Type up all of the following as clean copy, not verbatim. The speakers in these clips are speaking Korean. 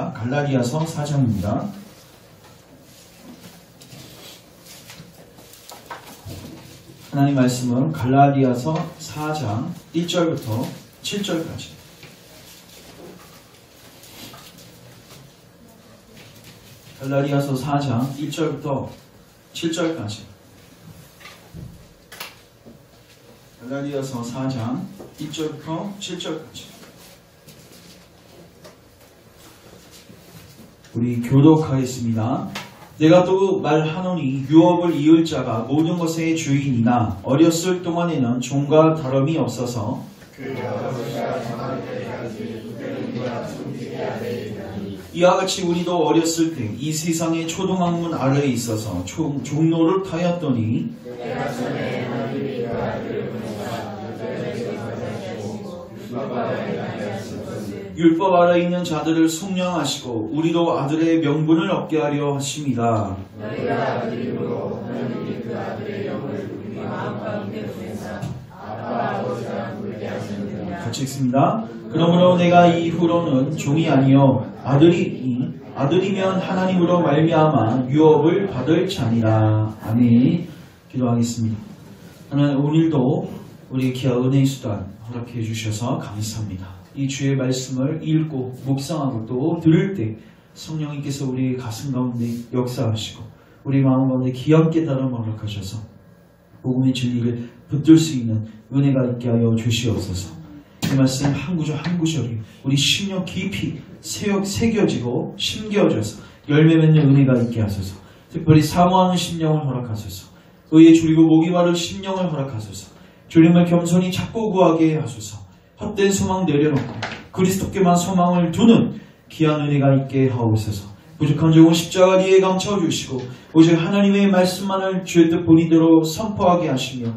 있습니다. 갈라디아서 4장입니다. 하나님 말씀은 갈라디아서 4장 1절부터 7절까지. 갈라디아서 4장 1절부터 7절까지. 갈라디아서 4장 1절부터 7절까지. 우리 교독하겠습니다. 내가 또 말하노니 유업을 이을 자가 모든 것의 주인이나 어렸을 동안에는 종과 다름이 없어서 이와 같이 우리도 어렸을 때 이 세상의 초등학문 아래에 있어서 종로를 타였더니 율법 아래 있는 자들을 속량하시고 우리도 아들의 명분을 얻게 하려 하십니다. 너희가 아들이므로 하나님이 그 아들의 영을 우리 마음 가운데 보내사 아빠 아버지라 부르게 하시느니라. 같이 읽습니다. 그러므로 내가 이후로는 종이 아니요 아들이면 하나님으로 말미암아 유업을 받을 자니라. 아멘. 기도하겠습니다. 하나님, 오늘도 우리 귀한 은혜의 수단 허락해 주셔서 감사합니다. 이 주의 말씀을 읽고 묵상하고 또 들을 때 성령님께서 우리 가슴 가운데 역사하시고 우리 마음 가운데 귀한 깨달음을 허락하셔서 복음의 진리를 붙들 수 있는 은혜가 있게 하여 주시옵소서. 이 말씀 한 구절 한 구절이 우리 심령 깊이 새겨지고 심겨져서 열매 맺는 은혜가 있게 하소서. 특별히 사모하는 심령을 허락하소서. 의에 줄이고 목이 마를 심령을 허락하소서. 주님을 겸손히 찾고 구하게 하소서. 헛된 소망 내려놓고 그리스도께만 소망을 두는 귀한 은혜가 있게 하옵소서. 부족한 종은 십자가 뒤에 감춰주시고 오직 하나님의 말씀만을 주의 뜻 본의대로 선포하게 하시며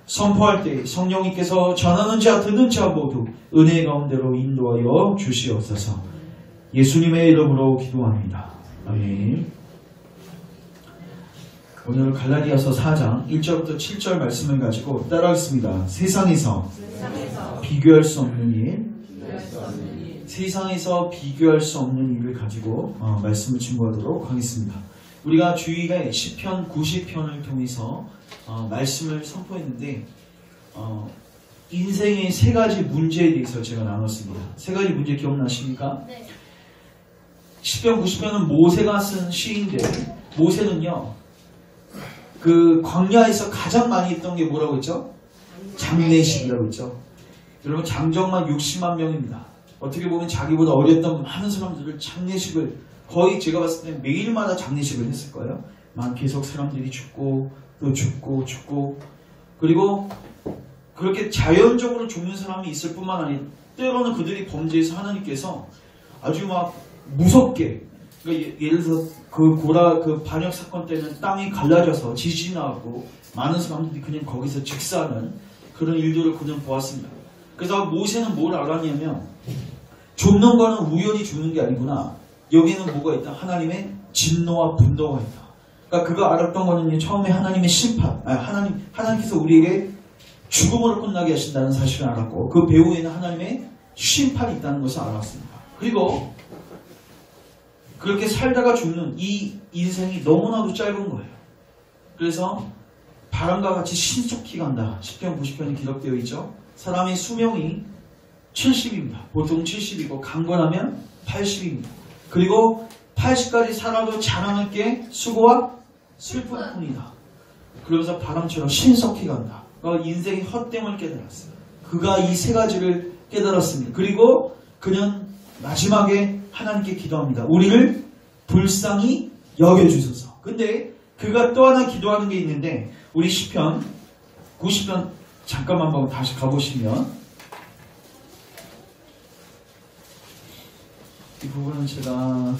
선포할 때 성령님께서 전하는 자 듣는 자 모두 은혜 가운데로 인도하여 주시옵소서. 예수님의 이름으로 기도합니다. 아멘. 오늘 갈라디아서 4장 1절부터 7절 말씀을 가지고 따라하겠습니다. 세상에서 비교할 수 없는 일, 세상에서 비교할 수 없는 일을 가지고 말씀을 증거하도록 하겠습니다. 우리가 주일에 시편 90편을 통해서 말씀을 선포했는데 인생의 세 가지 문제에 대해서 제가 나눴습니다. 세 가지 문제 기억나십니까? 네. 시편 90편은 모세가 쓴 시인데 모세는요 그 광야에서 가장 많이 했던 게 뭐라고 했죠? 장례식이라고 했죠. 여러분 장정만 60만 명입니다. 어떻게 보면 자기보다 어렸던 많은 사람들을 장례식을 거의 제가 봤을 때 매일마다 장례식을 했을 거예요. 계속 사람들이 죽고 또 죽고 그리고 그렇게 자연적으로 죽는 사람이 있을 뿐만 아니라 때로는 그들이 범죄해서 하나님께서 아주 막 무섭게 그러니까 예를 들어서 그 반역 사건 때는 땅이 갈라져서 지진이 나고 많은 사람들이 그냥 거기서 즉사하는 그런 일들을 그냥 보았습니다. 그래서 모세는 뭘 알았냐면 죽는 거는 우연히 죽는 게 아니구나. 여기에는 뭐가 있다? 하나님의 진노와 분노가 있다. 그러니까 그가 알았던 거는 처음에 하나님의 심판, 하나님께서 우리에게 죽음으로 끝나게 하신다는 사실을 알았고 그 배후에는 하나님의 심판이 있다는 것을 알았습니다. 그리고 그렇게 살다가 죽는 이 인생이 너무나도 짧은 거예요. 그래서 바람과 같이 신속히 간다. 시편 90편이 기록되어 있죠. 사람의 수명이 70입니다. 보통 70이고 강건하면 80입니다. 그리고 80까지 살아도 자랑할 게 수고와 슬픔뿐이다. 그러면서 바람처럼 신속히 간다. 그러니까 인생의 헛됨을 깨달았어요. 그가 이 세 가지를 깨달았습니다. 그리고 그는 마지막에 하나님께 기도합니다. 우리를 불쌍히 여겨주소서. 근데 그가 또 하나 기도하는 게 있는데 우리 시편 90편 잠깐만 한번 다시 가보시면 이 부분은 제가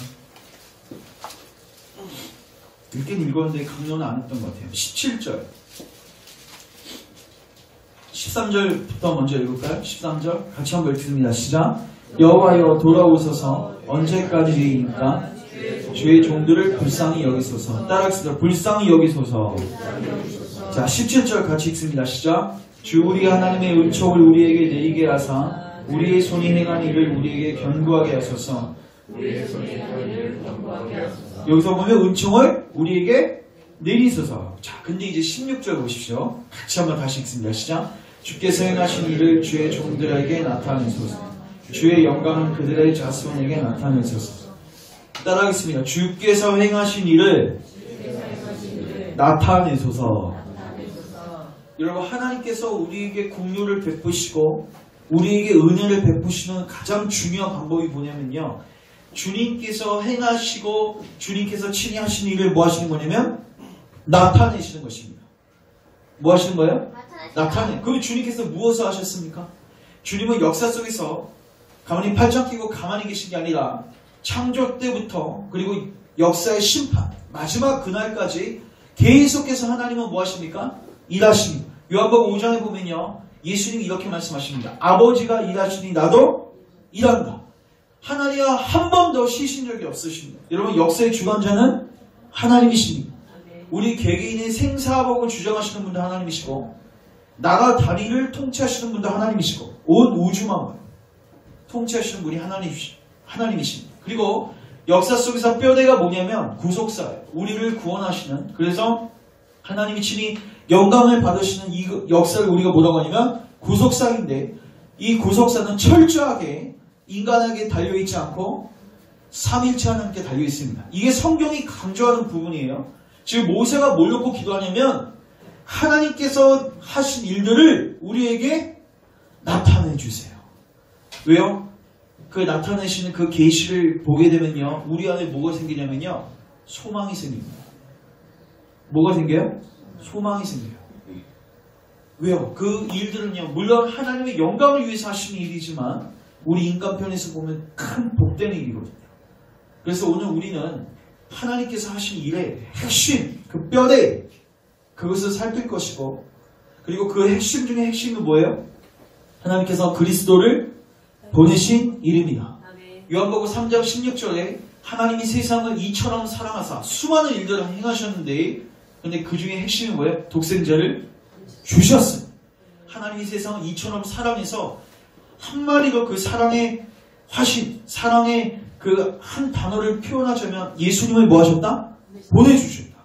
읽긴 읽었는데 강론은 안 했던 것 같아요. 17절 13절부터 먼저 읽을까요? 13절 같이 한번 읽습니다. 시작. 여호와여 돌아오소서. 언제까지이니까 주의 종들을 불쌍히 여기소서. 따라하겠습니다. 불쌍히 여기소서. 자 17절 같이 읽습니다. 시작. 주 우리 하나님의 은총을 우리에게 내리게 하사 우리의 손이 행한 일을 우리에게 견고하게 하소서. 우리의 손에 저희를 경고하게 하소서. 여기서 보면 은총을 우리에게 내리소서. 자, 근데 이제 16절 보십시오. 같이 한번 다시 읽습니다. 시작. 주께서 행하신 일을 주의 종들에게 나타내소서. 주의 영광은 그들의 자손에게 나타내소서. 따라하겠습니다. 주께서 행하신 일을 나타내소서. 여러분, 하나님께서 우리에게 긍휼을 베푸시고 우리에게 은혜를 베푸시는 가장 중요한 방법이 뭐냐면요, 주님께서 행하시고 주님께서 친히 하신 일을 뭐 하시는 거냐면 나타내시는 것입니다. 뭐 하시는 거예요? 나타내. 그럼 주님께서 무엇을 하셨습니까? 주님은 역사 속에서 가만히 팔짱 끼고 가만히 계신 게 아니라 창조 때부터 그리고 역사의 심판 마지막 그날까지 계속해서 하나님은 뭐 하십니까? 일하십니다. 요한복음 5장에 보면요, 예수님이 이렇게 말씀하십니다. 아버지가 일하시니 나도 일한다. 하나님과 한 번도 쉬신 적이 없으십니다. 여러분, 역사의 주관자는 하나님이십니다. 우리 개개인의 생사복을 주장하시는 분도 하나님이시고 나라 다리를 통치하시는 분도 하나님이시고 온 우주만 통치하시는 분이 하나님이십니다. 그리고 역사 속에서 뼈대가 뭐냐면 구속사예요. 우리를 구원하시는, 그래서 하나님이 친히 영광을 받으시는 이 역사를 우리가 뭐라고 하냐면 구속사인데, 이 구속사는 철저하게 인간에게 달려있지 않고 삼일체 하나님께 달려있습니다. 이게 성경이 강조하는 부분이에요. 지금 모세가 뭘 놓고 기도하냐면 하나님께서 하신 일들을 우리에게 나타내 주세요. 왜요? 그 나타내시는 그 계시를 보게 되면요, 우리 안에 뭐가 생기냐면요, 소망이 생깁니다. 뭐가 생겨요? 소망이 생겨요. 왜요? 그 일들은요, 물론 하나님의 영광을 위해서 하시는 일이지만 우리 인간 편에서 보면 큰 복된 일이거든요. 그래서 오늘 우리는 하나님께서 하신 일의 핵심, 그 뼈대, 그것을 살필 것이고, 그리고 그 핵심 중에 핵심은 뭐예요? 하나님께서 그리스도를 보내신 일입니다. 요한복음 3장 16절에 하나님이 세상을 이처럼 사랑하사 수많은 일들을 행하셨는데, 근데 그 중에 핵심이 뭐예요? 독생자를 주셨어요. 하나님이 세상을 이처럼 사랑해서 한마디로 그 사랑의 화신, 사랑의 그 한 단어를 표현하자면 예수님을 뭐 하셨다? 보내주셨다.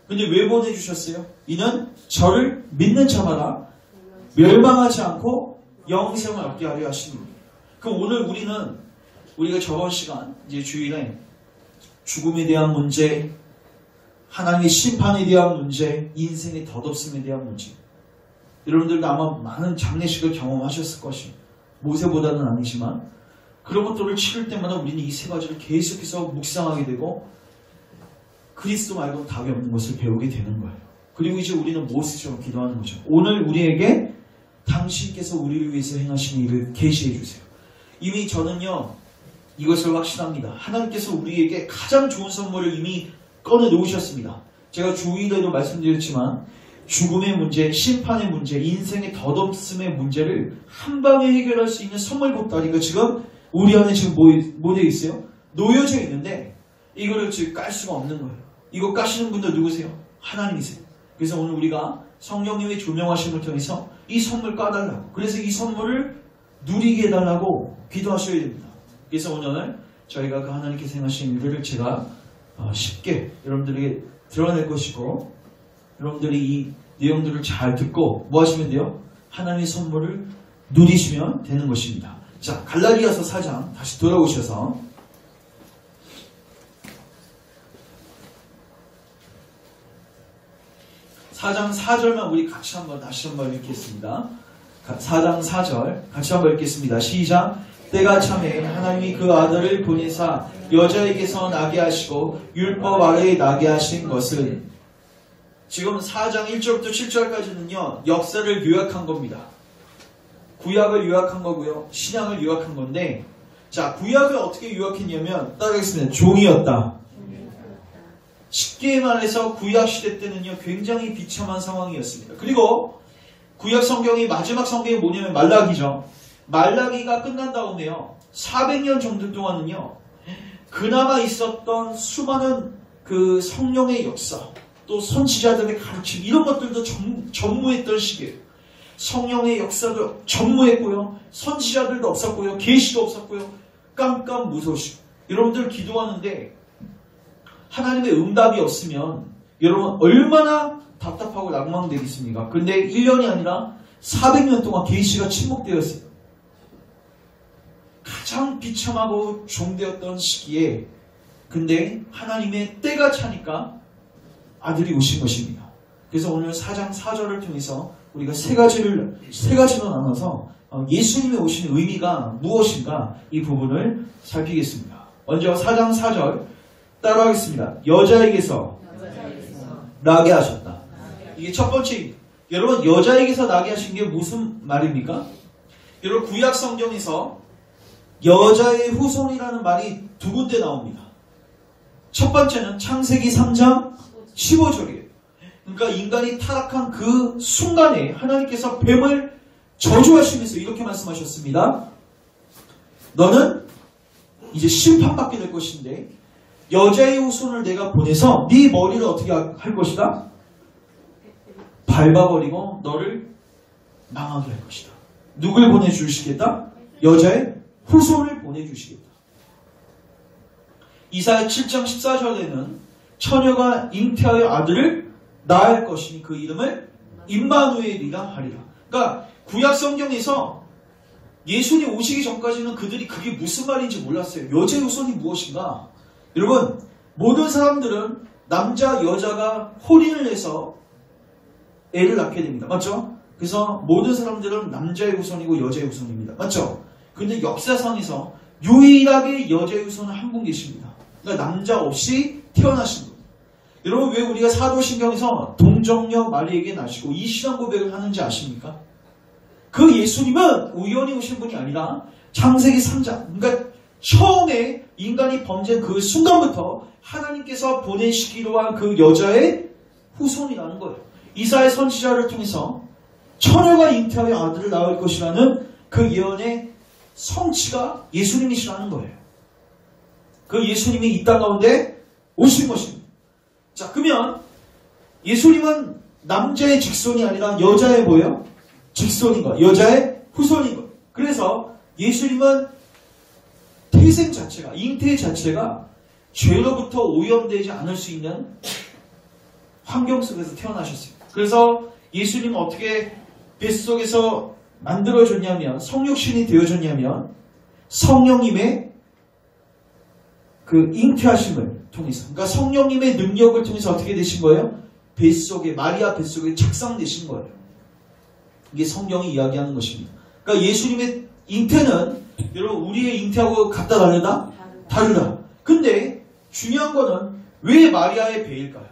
근데 왜 보내주셨어요? 이는 저를 믿는 자마다 멸망하지 않고 영생을 얻게 하려 하십니다. 그럼 오늘 우리가 저번 시간 이제 주일에 죽음에 대한 문제, 하나님의 심판에 대한 문제, 인생의 덧없음에 대한 문제, 여러분들도 아마 많은 장례식을 경험하셨을 것입니다. 모세보다는 아니지만 그런 것들을 치를 때마다 우리는 이 세 가지를 계속해서 묵상하게 되고 그리스도 말고는 답이 없는 것을 배우게 되는 거예요. 그리고 이제 우리는 모세처럼 기도하는 거죠. 오늘 우리에게 당신께서 우리를 위해서 행하신 일을 계시해 주세요. 이미 저는요, 이것을 확신합니다. 하나님께서 우리에게 가장 좋은 선물을 이미 꺼내 놓으셨습니다. 제가 주일에도 말씀드렸지만 죽음의 문제, 심판의 문제, 인생의 덧없음의 문제를 한 방에 해결할 수 있는 선물 보따리가 지금 우리 안에 지금 뭐 되어 있어요? 놓여져 있는데 이거를 지금 깔 수가 없는 거예요. 이거 까시는 분들 누구세요? 하나님이세요. 그래서 오늘 우리가 성령님의 조명하심을 통해서 이 선물 까달라고, 그래서 이 선물을 누리게 해달라고 기도하셔야 됩니다. 그래서 오늘 저희가 그 하나님께서 행하신 일들을 제가 쉽게 여러분들에게 드러낼 것이고, 여러분들이 이 내용들을 잘 듣고 뭐 하시면 돼요? 하나님의 선물을 누리시면 되는 것입니다. 자, 갈라디아서 4장 다시 돌아오셔서 4장 4절만 우리 같이 다시 한번 읽겠습니다. 4장 4절 같이 한번 읽겠습니다. 시작. 때가 참에 하나님이 그 아들을 보내사 여자에게서 나게 하시고 율법 아래에 나게 하신 것은, 지금 4장 1절부터 7절까지는요 역사를 요약한 겁니다. 구약을 요약한 거고요, 신약을 요약한 건데, 자, 구약을 어떻게 요약했냐면 따라하겠습니다. 종이었다. 쉽게 말해서 구약 시대 때는요 굉장히 비참한 상황이었습니다. 그리고 구약 성경이 마지막 성경이 뭐냐면 말라기죠. 말라기가 끝난 다음에요 400년 정도 동안은요 그나마 있었던 수많은 그 성령의 역사, 또 선지자들의 가르침, 이런 것들도 전무했던 시기예요. 성령의 역사도 전무했고요, 선지자들도 없었고요, 계시도 없었고요, 깜깜무소식. 여러분들 기도하는데 하나님의 응답이 없으면 여러분 얼마나 답답하고 낭망되겠습니까? 근데 1년이 아니라 400년 동안 계시가 침묵되었어요. 가장 비참하고 종되었던 시기에 근데 하나님의 때가 차니까 아들이 오신 것입니다. 그래서 오늘 4장 4절을 통해서 우리가 세 가지로 나눠서 예수님의 오신 의미가 무엇인가 이 부분을 살피겠습니다. 먼저 4장 4절 따로 하겠습니다. 여자에게서 나게 하셨다. 이게 첫 번째입니다. 여러분 여자에게서 나게 하신 게 무슨 말입니까? 여러분 구약 성경에서 여자의 후손이라는 말이 두 군데 나옵니다. 첫 번째는 창세기 3장 15절이에요. 그러니까 인간이 타락한 그 순간에 하나님께서 뱀을 저주하시면서 이렇게 말씀하셨습니다. 너는 이제 심판받게 될 것인데 여자의 후손을 내가 보내서 네 머리를 어떻게 할 것이다? 밟아버리고 너를 망하게 할 것이다. 누굴 보내주시겠다? 여자의 후손을 보내주시겠다. 이사야 7장 14절에는 처녀가 잉태하여 아들을 낳을 것이니 그 이름을 임마누엘이라 하리라. 그러니까 구약 성경에서 예수님 오시기 전까지는 그들이 그게 무슨 말인지 몰랐어요. 여자의 후손이 무엇인가? 여러분 모든 사람들은 남자 여자가 혼인을 해서 애를 낳게 됩니다. 맞죠? 그래서 모든 사람들은 남자의 후손이고 여자의 후손입니다. 맞죠? 근데 역사상에서 유일하게 여자의 후손은 한 분 계십니다. 그러니까 남자 없이 태어나신 분. 여러분 왜 우리가 사도신경에서 동정녀 마리에게 나시고 이 신앙 고백을 하는지 아십니까? 그 예수님은 우연히 오신 분이 아니라 창세기 3장 그러니까 처음에 인간이 범죄한 그 순간부터 하나님께서 보내시기로 한 그 여자의 후손이라는 거예요. 이사야 선지자를 통해서 처녀가 잉태하여 아들을 낳을 것이라는 그 예언의 성취가 예수님이시라는 거예요. 그 예수님이 이 땅 가운데 오신 것입니다. 자, 그러면 예수님은 남자의 직손이 아니라 여자의 뭐예요? 직손인 거예요. 여자의 후손인 거예요. 그래서 예수님은 태생 자체가, 잉태 자체가 죄로부터 오염되지 않을 수 있는 환경 속에서 태어나셨어요. 그래서 예수님은 어떻게 뱃속에서 만들어졌냐면, 성육신이 되어졌냐면, 성령님의 그 잉태하심을 통해서, 그러니까 성령님의 능력을 통해서 어떻게 되신 거예요? 뱃속에, 마리아 뱃속에 착상되신 거예요. 이게 성경이 이야기하는 것입니다. 그러니까 예수님의 잉태는 여러분 우리의 잉태하고 같다 다르다? 다르다. 근데 중요한 거는 왜 마리아의 배일까요?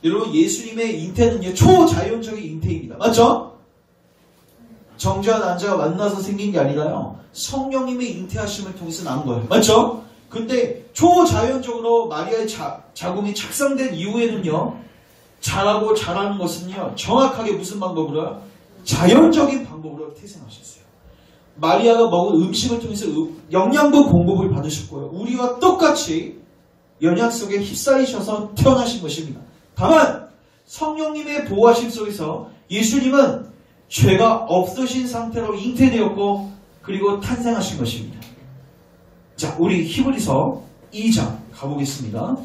여러분 예수님의 잉태는요 초자연적인 잉태입니다. 맞죠? 정자와 난자가 만나서 생긴 게 아니라요 성령님의 잉태하심을 통해서 난 거예요. 맞죠? 근데 초자연적으로 마리아의 자궁이 착상된 이후에는요 자라고 자라는 것은요 정확하게 무슨 방법으로요? 자연적인 방법으로 태생하셨어요. 마리아가 먹은 음식을 통해서 영양분 공급을 받으셨고요. 우리와 똑같이 연약 속에 휩싸이셔서 태어나신 것입니다. 다만 성령님의 보호하심 속에서 예수님은 죄가 없으신 상태로 잉태되었고 그리고 탄생하신 것입니다. 자, 우리 히브리서 2장 가보겠습니다.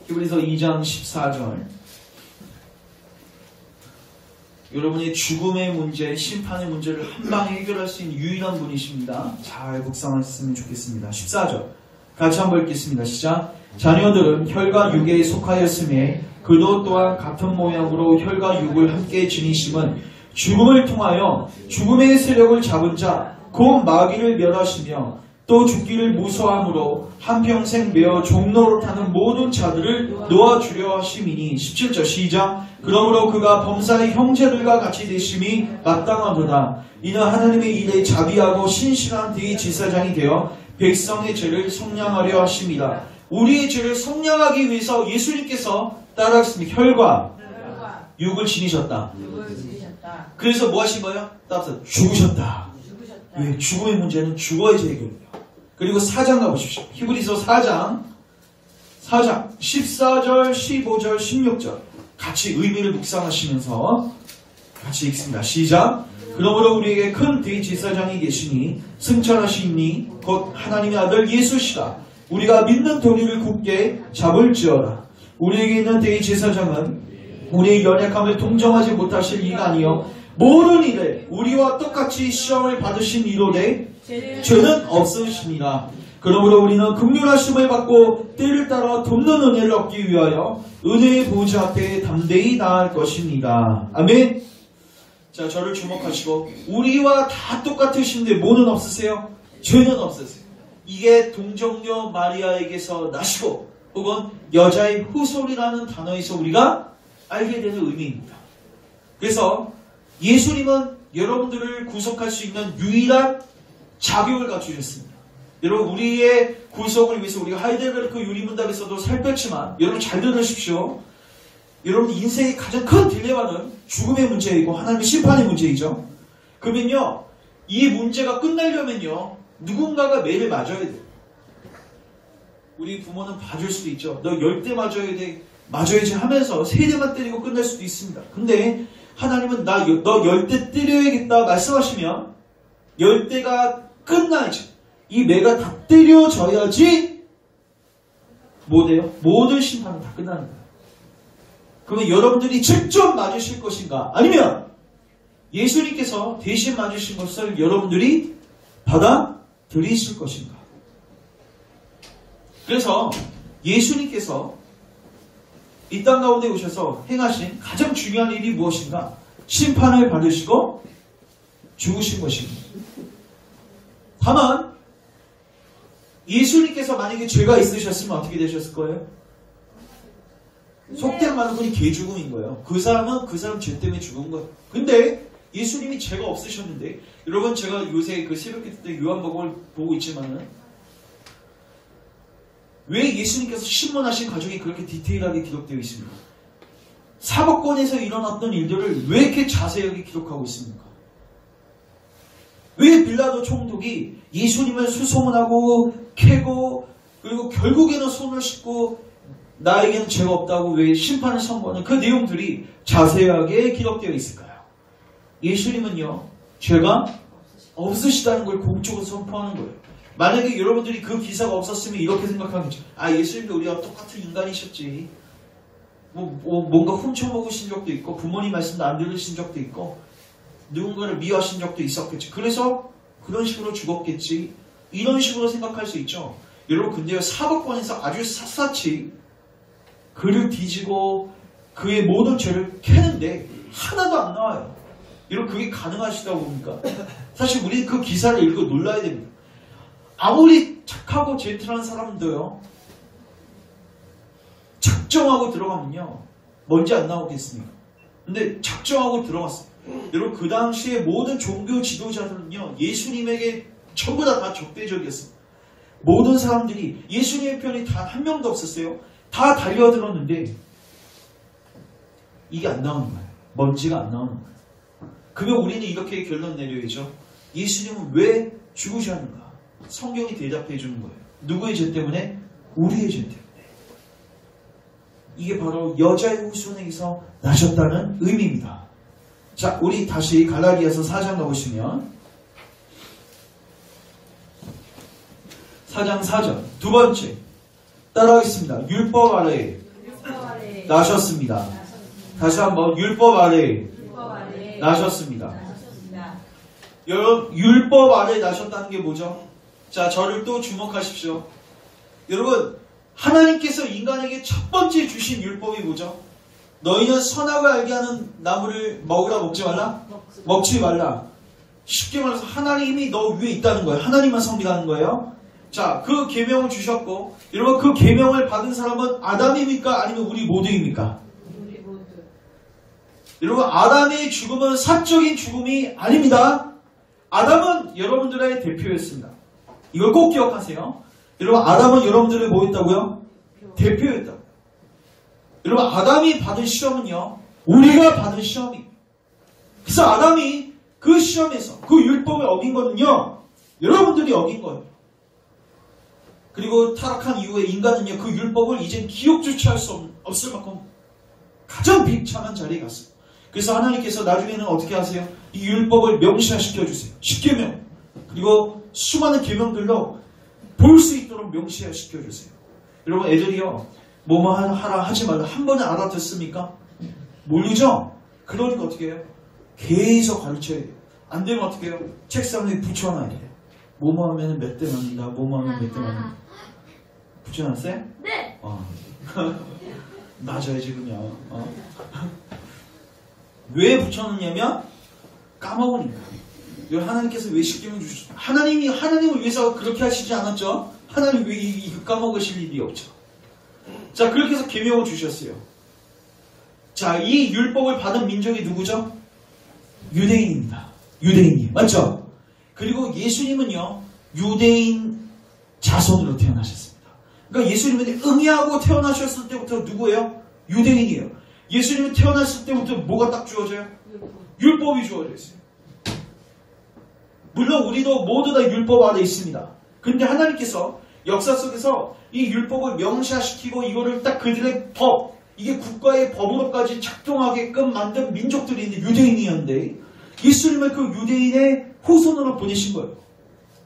히브리서 2장 14절. 여러분의 죽음의 문제, 심판의 문제를 한 방에 해결할 수 있는 유일한 분이십니다. 잘 묵상하셨으면 좋겠습니다. 14절. 같이 한번 읽겠습니다. 시작. 자녀들은 혈과 육에 속하였음에 그도 또한 같은 모양으로 혈과 육을 함께 지니심은 죽음을 통하여 죽음의 세력을 잡은 자, 곧 마귀를 멸하시며 또 죽기를 무서함으로 한평생 매어 종노릇하는 모든 자들을 놓아주려 하심이니. 17절 시작. 그러므로 그가 범사의 형제들과 같이 되심이 마땅하도다. 이는 하나님의 일에 자비하고 신실한 대제사장이 되어 백성의 죄를 속량하려 하심이다. 우리의 죄를 속량하기 위해서 예수님께서 따라하셨습니다. 혈과 육을 지니셨다. 그래서 뭐 하신 거예요? 따라서 죽으셨다. 왜? 죽음의 문제는 죽어야지 해결돼요. 그리고 4장 가보십시오. 히브리서 4장 4장 14절, 15절, 16절 같이 의미를 묵상하시면서 같이 읽습니다. 시작. 그러므로 우리에게 큰 대제사장이 계시니 승천하시니 곧 하나님의 아들 예수시라. 우리가 믿는 도리를 굳게 잡을지어다. 우리에게 있는 대제사장은 우리의 연약함을 동정하지 못하실 이가 아니요 모든 일에 우리와 똑같이 시험을 받으신 이로되 죄는 없으시니라. 그러므로 우리는 긍휼하심을 받고 때를 따라 돕는 은혜를 얻기 위하여 은혜의 보좌 앞에 담대히 나아갈 것입니다. 아멘. 자, 저를 주목하시고 우리와 다 똑같으신데 뭐는 없으세요? 죄는 없으세요. 이게 동정녀 마리아에게서 나시고 혹은 여자의 후손이라는 단어에서 우리가 알게 되는 의미입니다. 그래서 예수님은 여러분들을 구속할 수 있는 유일한 자격을 갖추셨습니다. 여러분, 우리의 구속을 위해서 우리가 하이델베르크 유리문답에서도 살폈지만 여러분 잘 들으십시오. 여러분 인생의 가장 큰 딜레마는 죽음의 문제이고 하나님의 심판의 문제이죠. 그러면요, 이 문제가 끝나려면요 누군가가 매를 맞아야 돼요. 우리 부모는 봐줄 수도 있죠. 너 10대 맞아야 돼, 맞아야지 하면서 3대만 때리고 끝날 수도 있습니다. 근데 하나님은 너 10대 때려야겠다 말씀하시면 10대가 끝나야지, 이 매가 다 때려져야지 뭐 돼요? 모든 심판은 다 끝나는 거예요. 그러면 여러분들이 직접 맞으실 것인가? 아니면 예수님께서 대신 맞으신 것을 여러분들이 받아들이실 것인가? 그래서 예수님께서 이 땅 가운데 오셔서 행하신 가장 중요한 일이 무엇인가? 심판을 받으시고 죽으신 것입니다. 다만 예수님께서 만약에 죄가 있으셨으면 어떻게 되셨을 거예요? 속된 말로 그냥 개죽음인 거예요. 그 사람은 그 사람 죄 때문에 죽은 거예요. 근데 예수님이 죄가 없으셨는데, 여러분 제가 요새 그 새벽기도 때 요한복음을 보고 있지만은 왜 예수님께서 신문하신 가정이 그렇게 디테일하게 기록되어 있습니까? 사법권에서 일어났던 일들을 왜 이렇게 자세하게 기록하고 있습니까? 왜 빌라도 총독이 예수님을 수소문하고 캐고 그리고 결국에는 손을 씻고 나에게는 죄가 없다고 왜 심판을 선고하는 그 내용들이 자세하게 기록되어 있을까요? 예수님은요, 죄가 없으시다는 걸 공적으로 선포하는 거예요. 만약에 여러분들이 그 기사가 없었으면 이렇게 생각하겠죠. 아, 예수님도 우리와 똑같은 인간이셨지. 뭔가 훔쳐먹으신 적도 있고 부모님 말씀도 안 들으신 적도 있고 누군가를 미워하신 적도 있었겠지. 그래서 그런 식으로 죽었겠지. 이런 식으로 생각할 수 있죠. 여러분, 근데요, 사법권에서 아주 샅샅이 그를 뒤지고 그의 모든 죄를 캐는데 하나도 안 나와요. 여러분, 그게 가능하시다고 봅니까? 사실 우리 그 기사를 읽고 놀라야 됩니다. 아무리 착하고 젠틀한 사람도요, 작정하고 들어가면요 먼지 안 나오겠습니까? 근데 작정하고 들어갔어요. 여러분, 그 당시에 모든 종교 지도자들은요 예수님에게 전부 다 적대적이었습니다. 모든 사람들이 예수님의 편이 단 한 명도 없었어요. 다 달려들었는데 이게 안 나오는 거예요. 먼지가 안 나오는 거예요. 그러면 우리는 이렇게 결론 내려야죠. 예수님은 왜 죽으셨는가? 성경이 대답해 주는 거예요. 누구의 죄 때문에? 우리의 죄 때문에. 이게 바로 여자의 후손에게서 나셨다는 의미입니다. 자, 우리 다시 갈라디아서 4장 가보시면 4장 4절 두 번째 따라하겠습니다. 율법 아래에 나셨습니다. 다시 한번 율법 아래에 나셨습니다. 여러분, 율법 아래에 나셨다는 게 뭐죠? 자, 저를 또 주목하십시오. 여러분, 하나님께서 인간에게 첫 번째 주신 율법이 뭐죠? 너희는 선악을 알게 하는 나무를 먹으라, 먹지 말라? 먹지 말라. 쉽게 말해서 하나님이 너 위에 있다는 거예요. 하나님만 섬기라는 거예요. 자, 그 계명을 주셨고, 여러분, 그 계명을 받은 사람은 아담입니까? 아니면 우리 모두입니까? 우리 모두. 여러분, 아담의 죽음은 사적인 죽음이 아닙니다. 아담은 여러분들의 대표였습니다. 이걸 꼭 기억하세요. 여러분, 아담은 여러분들의 뭐였다고요? 대표였다고요. 여러분, 아담이 받은 시험은요, 우리가 받은 시험이에요. 그래서 아담이 그 시험에서 그 율법을 어긴 거는요, 여러분들이 어긴 거예요. 그리고 타락한 이후에 인간은요, 그 율법을 이제 기억조차 할 수 없을 만큼 가장 비참한 자리에 갔어요. 그래서 하나님께서 나중에는 어떻게 하세요? 이 율법을 명시화시켜주세요. 10계명. 그리고 수많은 계명들로 볼 수 있도록 명시화시켜주세요. 여러분, 애들이요, 뭐뭐 하라 하지 말라 한 번에 알아듣습니까? 모르죠? 그러니까 어떻게 해요? 계속 가르쳐야 돼요. 안 되면 어떻게 해요? 책상 위에 붙여놔야 돼요. 뭐뭐 하면 몇 대 맞는다, 뭐뭐 하면 몇 대 맞는다. 붙여놨어요? 네. 맞아야지 그냥. 왜 붙여놓냐면 까먹으니까. 하나님께서 왜 십계명 주셨어요? 하나님을 위해서 그렇게 하시지 않았죠? 하나님 왜 이거 까먹으실 일이 없죠? 자, 그렇게 해서 계명을 주셨어요. 자, 이 율법을 받은 민족이 누구죠? 유대인입니다. 유대인이에요. 맞죠? 그리고 예수님은요, 유대인 자손으로 태어나셨습니다. 그러니까 예수님은 응애하고 태어나셨을 때부터 누구예요? 유대인이에요. 예수님은 태어났을 때부터 뭐가 딱 주어져요? 율법이 주어져 있어요. 물론 우리도 모두 다 율법 아래 있습니다. 근데 하나님께서 역사 속에서 이 율법을 명시화시키고 이거를 딱 그들의 법, 이게 국가의 법으로까지 작동하게끔 만든 민족들이 있는 유대인이었는데 예수님을 그 유대인의 후손으로 보내신 거예요.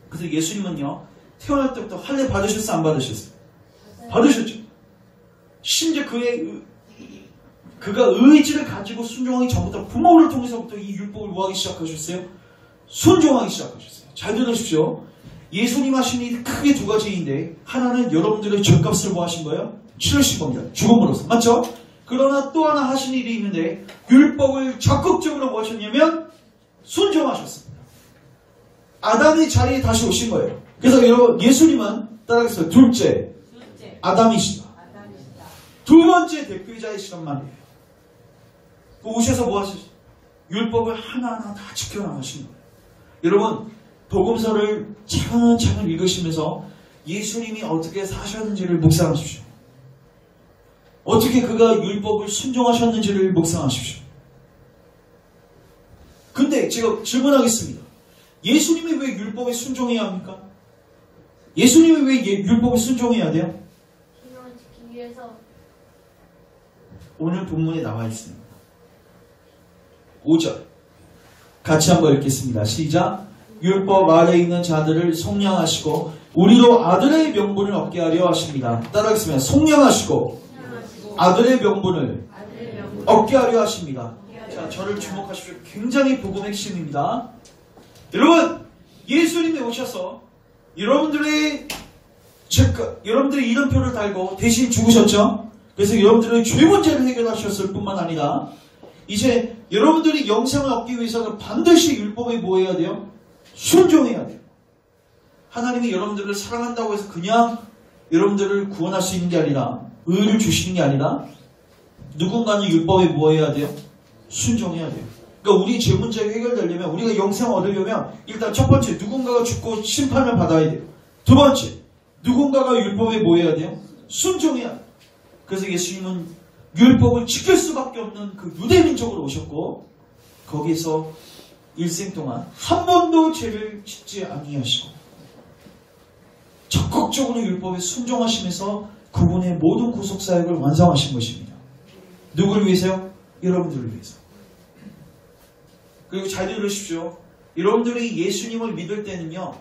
그래서 예수님은요, 태어날 때부터 할례 받으셨어요? 안 받으셨어요? 받으셨죠. 심지어 그가 의지를 가지고 순종하기 전부터 부모를 통해서부터 이 율법을 뭐 하기 시작하셨어요? 순종하기 시작하셨어요. 잘 들으십시오. 예수님 하신 일이 크게 두 가지인데 하나는 여러분들의 죄값을 뭐 하신 거예요? 치르신 겁니다. 죽음으로써. 맞죠? 그러나 또 하나 하신 일이 있는데 율법을 적극적으로 뭐 하셨냐면 순종하셨습니다. 아담의 자리에 다시 오신 거예요. 그래서 여러분, 예수님은 따라하겠어요. 둘째 아담이시다. 두 번째 대표자이시란 말이에요. 오셔서 뭐 하셨어요? 율법을 하나하나 다 지켜나가신 거예요. 여러분, 복음서를 차근차근 읽으시면서 예수님이 어떻게 사셨는지를 묵상하십시오. 어떻게 그가 율법을 순종하셨는지를 묵상하십시오. 근데 제가 질문하겠습니다. 예수님이 왜 율법에 순종해야 합니까? 예수님이 왜 율법에 순종해야 돼요? 계명을 지키기 위해서. 오늘 본문에 나와 있습니다. 5절 같이 한번 읽겠습니다. 시작. 율법 아래에 있는 자들을 속량하시고 우리로 아들의 명분을 얻게 하려 하십니다. 따라하겠습니다. 속량하시고 아들의 명분을 얻게 하려 하십니다. 자, 저를 주목하십시오. 굉장히 복음의 핵심입니다. 여러분, 예수님이 오셔서 여러분들의 이름표를 달고 대신 죽으셨죠? 그래서 여러분들의 죄 문제를 해결하셨을 뿐만 아니라 이제 여러분들이 영생을 얻기 위해서는 반드시 율법에 뭐 해야 돼요? 순종해야 돼요. 하나님이 여러분들을 사랑한다고 해서 그냥 여러분들을 구원할 수 있는 게 아니라 의를 주시는 게 아니라 누군가는 율법에 뭐 해야 돼요? 순종해야 돼요. 그러니까 우리 죄 문제가 해결되려면 우리가 영생을 얻으려면 일단 첫 번째 누군가가 죽고 심판을 받아야 돼요. 두 번째 누군가가 율법에 뭐 해야 돼요? 순종해야 돼요. 그래서 예수님은 율법을 지킬 수밖에 없는 그 유대민족으로 오셨고 거기에서 일생 동안 한 번도 죄를 짓지 아니하시고 적극적으로 율법에 순종하시면서 그분의 모든 구속사역을 완성하신 것입니다. 누구를 위해서요? 여러분들을 위해서. 그리고 잘 들으십시오. 여러분들이 예수님을 믿을 때는요,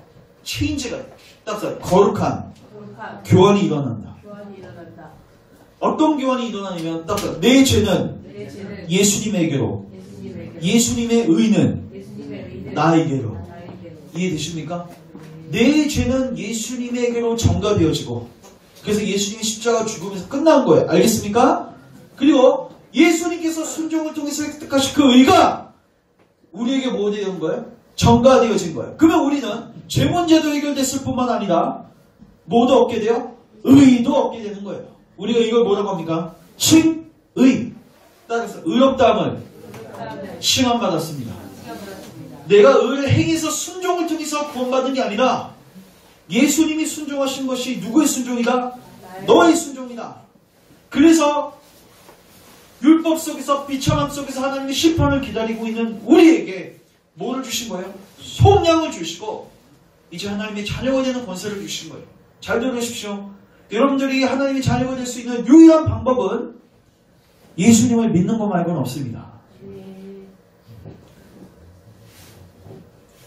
체인지가 딱 거룩한 교환이 일어난다. 어떤 교환이 일어나냐면 딱 내 죄는 예수님에게로, 예수님의 의는 나에게로. 이해되십니까? 내 죄는 예수님에게로 전가되어지고 그래서 예수님의 십자가 죽으면서 끝난 거예요. 알겠습니까? 그리고 예수님께서 순종을 통해서 획득하신 그 의가 우리에게 뭐 되는 거예요? 전가되어진 거예요. 그러면 우리는 죄 문제도 해결됐을 뿐만 아니라 뭐도 얻게 돼요? 의도 얻게 되는 거예요. 우리가 이걸 뭐라고 합니까? 칭의. 따라서 의롭다함을 칭함받았습니다. 내가 의를 행해서 순종을 통해서 구원받은 게 아니라 예수님이 순종하신 것이 누구의 순종이다? 너의 순종이다. 그래서 율법 속에서 비참함 속에서 하나님의 심판을 기다리고 있는 우리에게 뭐를 주신 거예요? 속량을 주시고 이제 하나님의 자녀가 되는 권세를 주신 거예요. 잘 들으십시오. 여러분들이 하나님의 자녀가 될 수 있는 유일한 방법은 예수님을 믿는 것 말고는 없습니다.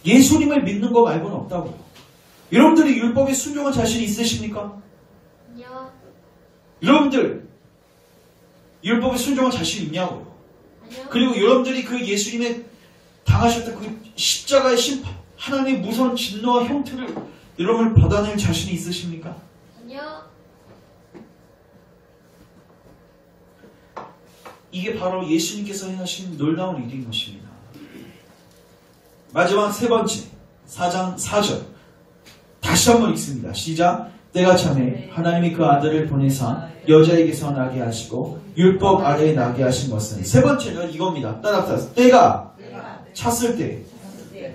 예수님을 믿는 것 말고는 없다고요. 여러분들이 율법에 순종한 자신이 있으십니까? 아니요. 여러분들 율법에 순종한 자신 있냐고요. 아니요. 그리고 여러분들이 그 예수님의 당하셨던 그 십자가의 심판, 하나님의 무서운 진노와 형태를 여러분을 받아낼 자신이 있으십니까? 아니요. 이게 바로 예수님께서 행하신 놀라운 일인 것입니다. 마지막 세 번째, 4장 4절. 다시 한번 읽습니다. 시작. 때가 참에 하나님이 그 아들을 보내사 여자에게서 나게 하시고 율법 아래에 나게 하신 것은, 세 번째는 이겁니다. 따라서 때가 찼을 때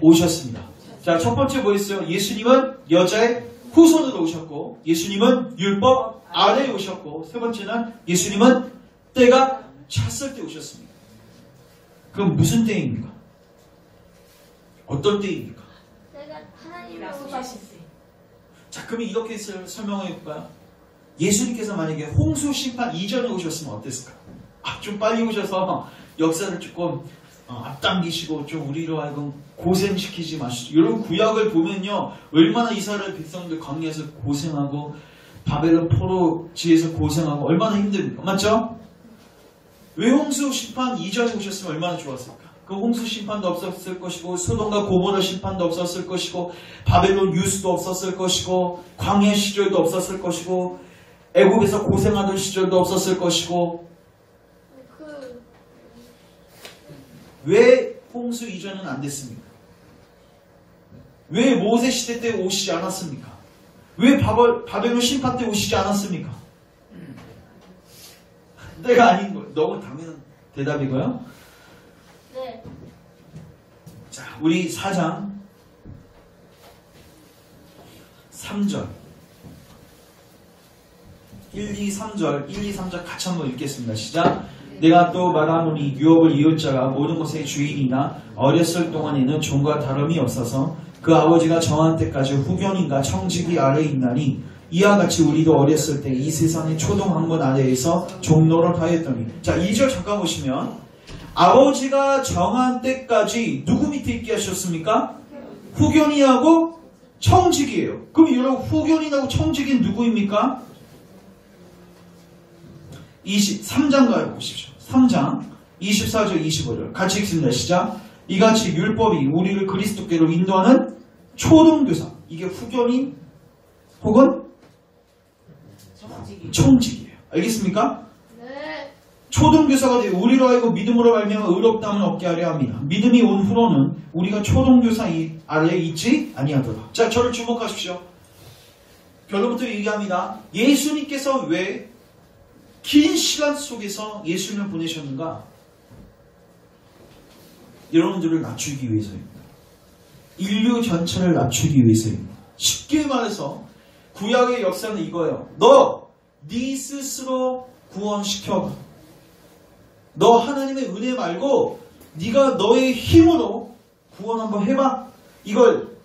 오셨습니다. 자, 첫 번째 뭐였어요? 예수님은 여자의 후손으로 오셨고, 예수님은 율법 아래에 오셨고, 세 번째는 예수님은 때가 찼을 때 오셨습니다. 그럼 무슨 때입니까? 어떤 때입니까? 내가 하나님을 오셨을 때. 자, 그러면 이렇게 설명해 볼까요? 예수님께서 만약에 홍수 심판 이전에 오셨으면 어땠을까? 좀 빨리 오셔서 역사를 조금 앞당기시고 좀 우리로 하여금 고생시키지 마시죠. 여러분, 구약을 보면요, 얼마나 이스라엘 백성들 광야에서 고생하고 바벨론 포로지에서 고생하고 얼마나 힘듭니까? 맞죠? 왜 홍수 심판 이전에 오셨으면 얼마나 좋았을까? 그 홍수 심판도 없었을 것이고, 소돔과 고모라 심판도 없었을 것이고, 바벨론 유수도 없었을 것이고, 광야 시절도 없었을 것이고, 애굽에서 고생하던 시절도 없었을 것이고. 왜 홍수 이전은 안 됐습니까? 왜 모세 시대 때 오시지 않았습니까? 왜 바벨론 심판 때 오시지 않았습니까? 내가 아닌 거. 너무 당연한 대답이고요. 네. 자, 우리 4장 3절 1, 2, 3절 같이 한번 읽겠습니다. 시작. 내가 또 말하노니 유업을 이을 자가 모든 것의 주인이나 어렸을 동안에는 종과 다름이 없어서 그 아버지가 정한 때까지 후견인과 청지기 아래에 있나니, 이와 같이 우리도 어렸을 때 이 세상의 초동 학문 아래에서 종노를 하였더니. 자, 2절 잠깐 보시면, 아버지가 정한 때까지 누구 밑에 있게 하셨습니까? 후견이하고 청지기예요. 그럼 여러분, 후견인하고 청지기는 누구입니까? 3장 가요 보십시오. 3장 24절 25절 같이 읽습니다. 시작. 이같이 율법이 우리를 그리스도께로 인도하는 초등교사, 이게 후견인 혹은 청지기예요. 알겠습니까? 네. 초등교사가 되어 우리로 하여금 믿음으로 말미암아 의롭다함을 얻게 하려 합니다. 믿음이 온 후로는 우리가 초등교사 아래에 있지 아니하더라. 자, 저를 주목하십시오. 결론부터 얘기합니다. 예수님께서 왜 긴 시간 속에서 예수님을 보내셨는가? 여러분들을 낮추기 위해서입니다. 인류 전체를 낮추기 위해서입니다. 쉽게 말해서 구약의 역사는 이거예요. 너 네 스스로 구원시켜봐. 너 하나님의 은혜 말고 네가 너의 힘으로 구원 한번 해봐. 이걸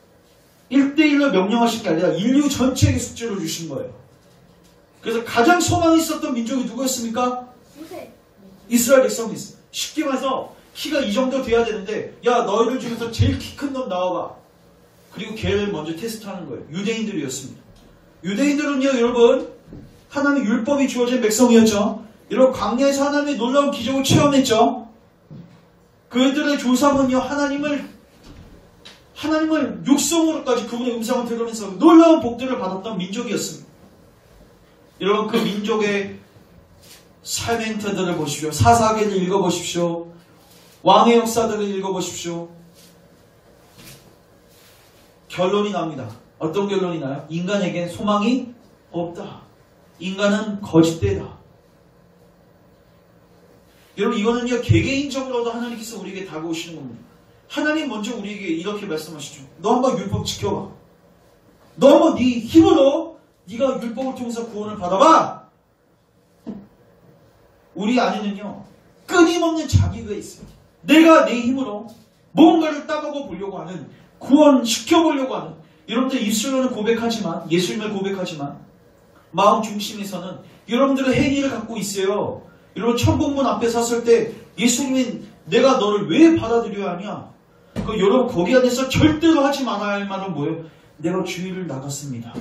1대1로 명령하신 게 아니라 인류 전체에게 숙제를 주신 거예요. 그래서 가장 소망이 있었던 민족이 누구였습니까? 이스라엘 백성이었어요. 쉽게 말해서 키가 이 정도 돼야 되는데, 야, 너희들 중에서 제일 키 큰 놈 나와봐. 그리고 걔를 먼저 테스트하는 거예요. 유대인들이었습니다. 유대인들은요, 여러분, 하나님의 율법이 주어진 백성이었죠. 여러분, 광야에서 하나님의 놀라운 기적을 체험했죠. 그들의 조상은요, 하나님을 육성으로까지 그분의 음성을 들으면서 놀라운 복들을 받았던 민족이었습니다. 여러분, 그 민족의 삶의 행태들을 보십시오. 사사기를 읽어보십시오. 왕의 역사들을 읽어보십시오. 결론이 납니다. 어떤 결론이 나요? 인간에겐 소망이 없다. 인간은 거짓되다. 여러분, 이거는요, 개개인적으로도 하나님께서 우리에게 다가오시는 겁니다. 하나님 먼저 우리에게 이렇게 말씀하시죠. 너 한번 율법 지켜봐. 너 한번 네 힘으로 네가 율법을 통해서 구원을 받아봐. 우리 안에는요, 끊임없는 자기가 있어요. 내가 내 힘으로 뭔가를 따먹어 보려고 하는, 구원시켜 보려고 하는 여러분들 입술로는 고백하지만, 예수님을 고백하지만 마음 중심에서는 여러분들은 행위를 갖고 있어요. 여러분 천국문 앞에 섰을 때 예수님이 내가 너를 왜 받아들여야 하냐? 여러분 거기 안에서 절대로 하지 말아야 할 말은 뭐예요? 내가 주일을 나갔습니다.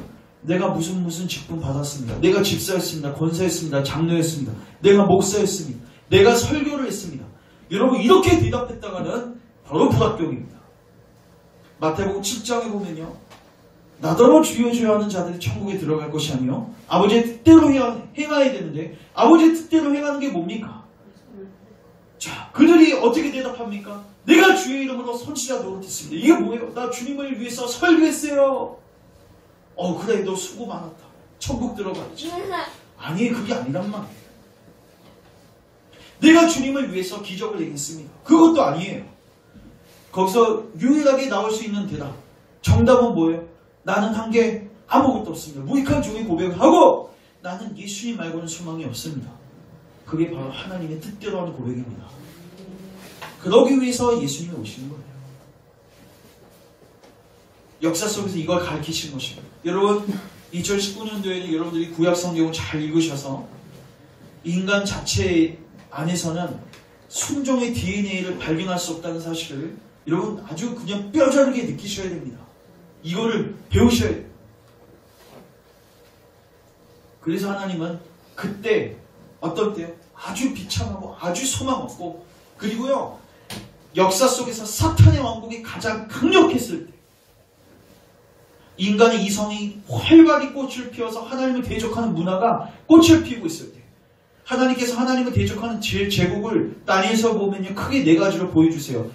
내가 무슨 직분 받았습니다. 내가 집사였습니다. 권사였습니다. 장로였습니다. 내가 목사였습니다. 내가 설교를 했습니다. 여러분 이렇게 대답했다가는 바로 불합격입니다. 마태복음 7장에 보면요. 나더러 주여 주여 하는 자들이 천국에 들어갈 것이 아니요 아버지의 뜻대로 행해야 되는데 아버지의 뜻대로 행하는 게 뭡니까? 자, 그들이 어떻게 대답합니까? 내가 주의 이름으로 선지자 노릇했습니다. 이게 뭐예요? 나 주님을 위해서 설교했어요. 그래 너 수고 많았다. 천국 들어가야지. 아니 그게 아니란 말이에요. 내가 주님을 위해서 기적을 행했습니다. 그것도 아니에요. 거기서 유일하게 나올 수 있는 대답. 정답은 뭐예요? 나는 한 게 아무것도 없습니다. 무익한 종의 고백을 하고 나는 예수님 말고는 소망이 없습니다. 그게 바로 하나님의 뜻대로 하는 고백입니다. 그러기 위해서 예수님이 오시는 거예요. 역사 속에서 이걸 가르치신 것입니다. 여러분 2019년도에는 여러분들이 구약 성경을 잘 읽으셔서 인간 자체 안에서는 순종의 DNA를 발견할 수 없다는 사실을 여러분 아주 그냥 뼈저리게 느끼셔야 됩니다. 이거를 배우셔야 돼요. 그래서 하나님은 그때 어떨 때요? 아주 비참하고 아주 소망 없고 그리고요 역사 속에서 사탄의 왕국이 가장 강력했을 때 인간의 이성이 활발히 꽃을 피워서 하나님을 대적하는 문화가 꽃을 피우고 있을 때 하나님께서 하나님을 대적하는 제국을 다니엘서 보면요 크게 네 가지로 보여주세요.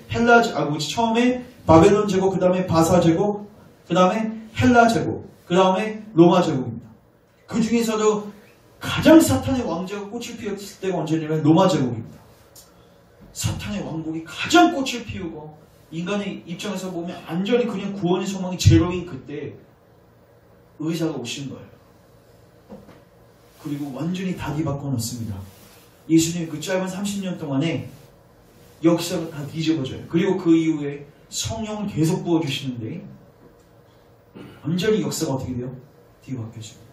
처음에 바벨론 제국, 그 다음에 바사 제국, 그 다음에 헬라 제국, 그 다음에 로마 제국입니다. 그 중에서도 가장 사탄의 왕제가 꽃을 피웠을 때가 언제냐면 로마 제국입니다. 사탄의 왕국이 가장 꽃을 피우고 인간의 입장에서 보면 완전히 그냥 구원의 소망이 제로인 그때 의사가 오신 거예요. 그리고 완전히 다 뒤바꿔 놓습니다. 예수님 그 짧은 30년 동안에 역사가 다 뒤집어져요. 그리고 그 이후에 성령을 계속 부어주시는데 완전히 역사가 어떻게 돼요? 뒤바뀌어집니다.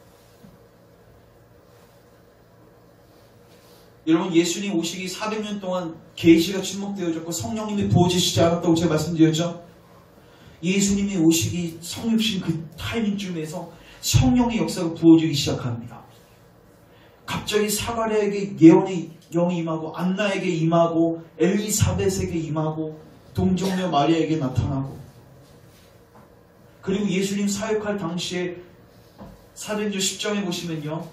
여러분 예수님 오시기 400년 동안 계시가 침묵되어졌고 성령님이 부어지시지 않았다고 제가 말씀드렸죠? 예수님이 오시기 성육신 그 타이밍쯤에서 성령의 역사가 부어지기 시작합니다. 갑자기 사가랴에게 예언의 영이 임하고 안나에게 임하고 엘리사벳에게 임하고 동정녀 마리아에게 나타나고 그리고 예수님 사역할 당시에 사도행전 10장에 보시면요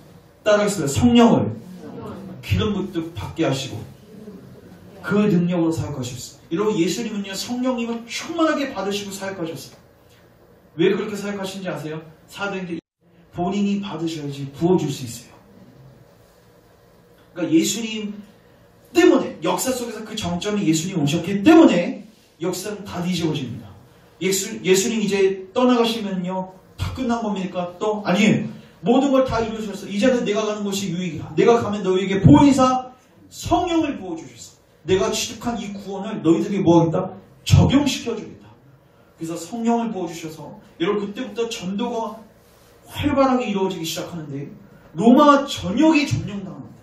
따라하세요. 성령을 기름 붓듯 받게 하시고 그 능력으로 사역하셨어요. 여러분 예수님은요 성령님을 충만하게 받으시고 사역하셨어요. 왜 그렇게 사역하신지 아세요? 사도행전 본인이 받으셔야지 부어줄 수 있어요. 그러니까 예수님 때문에 역사 속에서 그 정점이 예수님 오셨기 때문에 역사는 다 뒤집어집니다. 예수님 이제 떠나가시면요 다 끝난 겁니까? 또 아니에요. 모든 걸 다 이루셨어. 이제는 내가 가는 것이 유익이야. 내가 가면 너희에게 보혜사 성령을 부어주셨어. 내가 취득한 이 구원을 너희들에게 뭐하겠다? 적용시켜주겠다. 그래서 성령을 부어주셔서 여러분 그때부터 전도가 활발하게 이루어지기 시작하는데 로마 전역이 점령당합니다.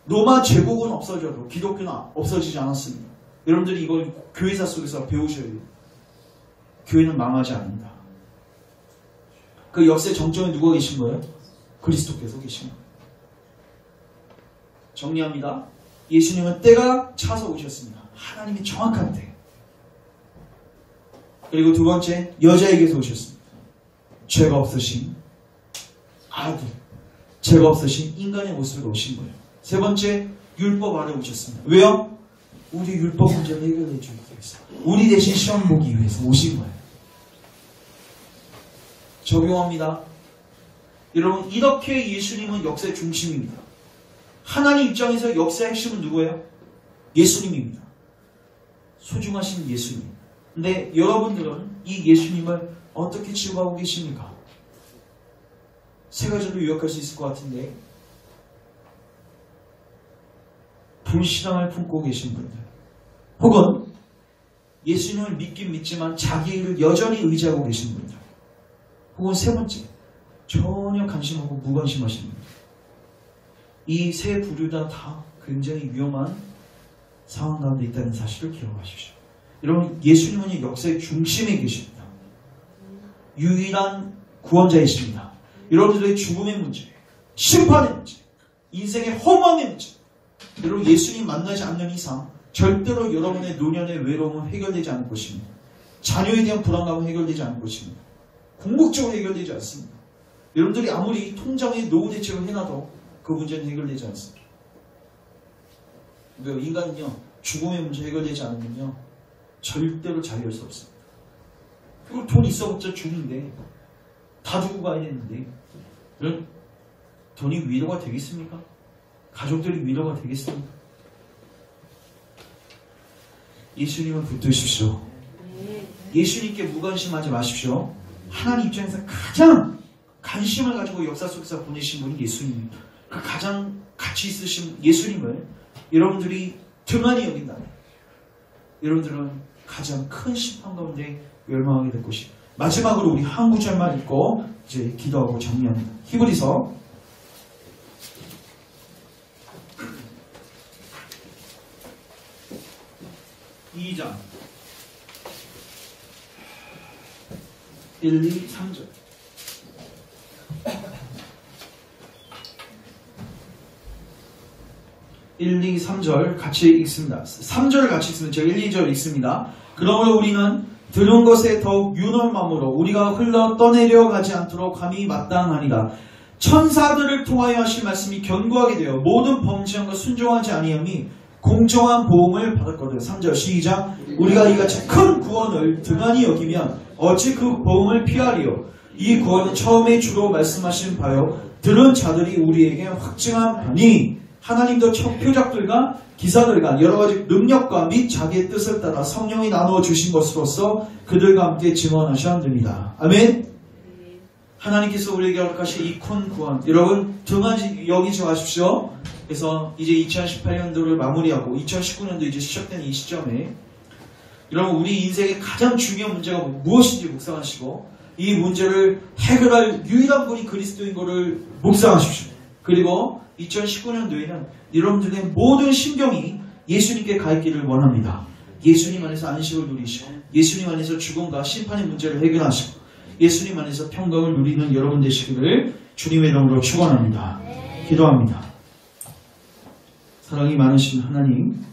로마 제국은 없어져도 기독교는 없어지지 않았습니다. 여러분들이 이걸 교회사 속에서 배우셔야 돼요. 교회는 망하지 않는다. 그 역사의 정점에 누가 계신 거예요? 그리스도께서 계신 거예요. 정리합니다. 예수님은 때가 차서 오셨습니다. 하나님의 정확한 때. 그리고 두 번째, 여자에게서 오셨습니다. 죄가 없으신 아들, 죄가 없으신 인간의 모습으로 오신 거예요. 세 번째, 율법 아래 오셨습니다. 왜요? 우리 율법 문제를 해결해 주기 위해서, 우리 대신 시험 보기 위해서 오신 거예요. 적용합니다. 여러분 이렇게 예수님은 역사의 중심입니다. 하나님 입장에서 역사의 핵심은 누구예요? 예수님입니다. 소중하신 예수님. 근데 여러분들은 이 예수님을 어떻게 취급하고 계십니까? 세 가지로 요약할 수 있을 것 같은데 불신앙을 품고 계신 분들 혹은 예수님을 믿긴 믿지만 자기 일을 여전히 의지하고 계신 분들 혹은 세 번째, 전혀 관심하고 무관심하시는 분들. 이 세 부류 다 굉장히 위험한 상황 가운데 있다는 사실을 기억하십시오. 여러분, 예수님은 역사의 중심에 계십니다. 유일한 구원자이십니다. 여러분들의 죽음의 문제, 심판의 문제, 인생의 허무함의 문제, 여러분 예수님 만나지 않는 이상 절대로 여러분의 노년의 외로움은 해결되지 않을 것입니다. 자녀에 대한 불안감은 해결되지 않을 것입니다. 궁극적으로 해결되지 않습니다. 여러분들이 아무리 통장에 노후 대책을 해놔도 그 문제는 해결되지 않습니다. 왜요? 인간은요, 죽음의 문제 해결되지 않으면요, 절대로 자유할 수 없습니다. 그리고 돈 있어봤자 죽는데, 다 두고 가야 되는데, 그럼 돈이 위로가 되겠습니까? 가족들이 위로가 되겠습니까? 예수님을 붙드십시오. 예수님께 무관심하지 마십시오. 하나님 입장에서 가장 관심을 가지고 역사 속에서 보내신 분이 예수님입니다. 그 가장 가치 있으신 예수님을 여러분들이 등한히 여긴다면 여러분들은 가장 큰 심판 가운데 멸망하게 될 것입니다. 마지막으로 우리 한 구절만 읽고 이제 기도하고 정리합니다. 히브리서 2장 1, 2, 3절 1, 2, 3절 같이 읽습니다. 3절을 같이 읽습니다. 제가 1, 2절 읽습니다. 그러므로 우리는 들은 것에 더욱 유념함으로 우리가 흘러 떠내려 가지 않도록 함이 마땅하니라. 천사들을 통하여 하신 말씀이 견고하게 되어 모든 범죄한 것 순종하지 아니함이 공정한 보응을 받았거든. 3절 시작. 우리가 이같이 큰 구원을 등한히 여기면 어찌 그 보응을 피하리요. 이 구원은 처음에 주로 말씀하신 바요 들은 자들이 우리에게 확증한 바니 하나님도 표적들과 기사들과 여러가지 능력과 및 자기의 뜻을 따라 성령이 나누어 주신 것으로서 그들과 함께 증언하셨습니다. 아멘. 하나님께서 우리에게 허락하신 이 큰 구원 여러분 등한히 여기지 마십시오. 그래서 이제 2018년도를 마무리하고 2019년도 이제 시작되는 이 시점에 여러분 우리 인생의 가장 중요한 문제가 무엇인지 묵상하시고 이 문제를 해결할 유일한 분이 그리스도인 것을 묵상하십시오. 그리고 2019년도에는 여러분들의 모든 신경이 예수님께 가 있기를 원합니다. 예수님 안에서 안식을 누리시고 예수님 안에서 죽음과 심판의 문제를 해결하시고 예수님 안에서 평강을 누리는 여러분 되시기를 주님의 이름으로 축원합니다. 기도합니다. 사랑이 많으신 하나님,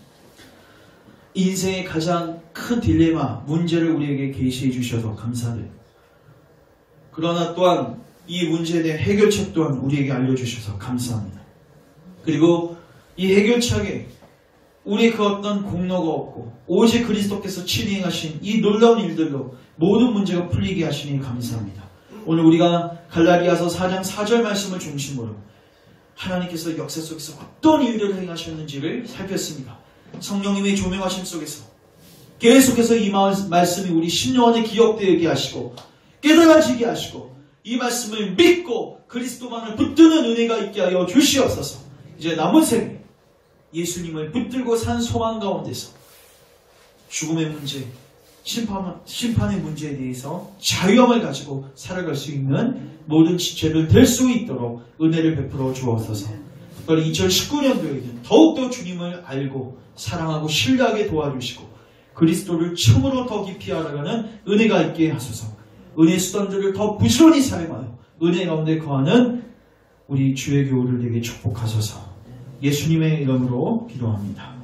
인생의 가장 큰 딜레마, 문제를 우리에게 계시해 주셔서 감사드립니다. 그러나 또한 이 문제에 대한 해결책 또한 우리에게 알려주셔서 감사합니다. 그리고 이 해결책에 우리의 그 어떤 공로가 없고 오직 그리스도께서 친히 행하신 이 놀라운 일들로 모든 문제가 풀리게 하시니 감사합니다. 오늘 우리가 갈라디아서 4장 4절 말씀을 중심으로 하나님께서 역사 속에서 어떤 일들을 행하셨는지를 살폈습니다. 성령님의 조명하심 속에서 계속해서 이 말씀이 우리 심령 안에 기억되게 하시고 깨달아지게 하시고 이 말씀을 믿고 그리스도만을 붙드는 은혜가 있게 하여 주시옵소서. 이제 남은 생에 예수님을 붙들고 산 소망 가운데서 죽음의 문제, 심판의 문제에 대해서 자유함을 가지고 살아갈 수 있는 모든 지체들 될 수 있도록 은혜를 베풀어 주옵소서. 특별히 2019년도에는 더욱더 주님을 알고 사랑하고 신뢰하게 도와주시고 그리스도를 처음으로 더 깊이 알아가는 은혜가 있게 하소서. 은혜 수단들을 더 부지런히 사용하여 은혜 가운데 거하는 우리 주의 교우를 되게 축복하소서. 예수님의 이름으로 기도합니다.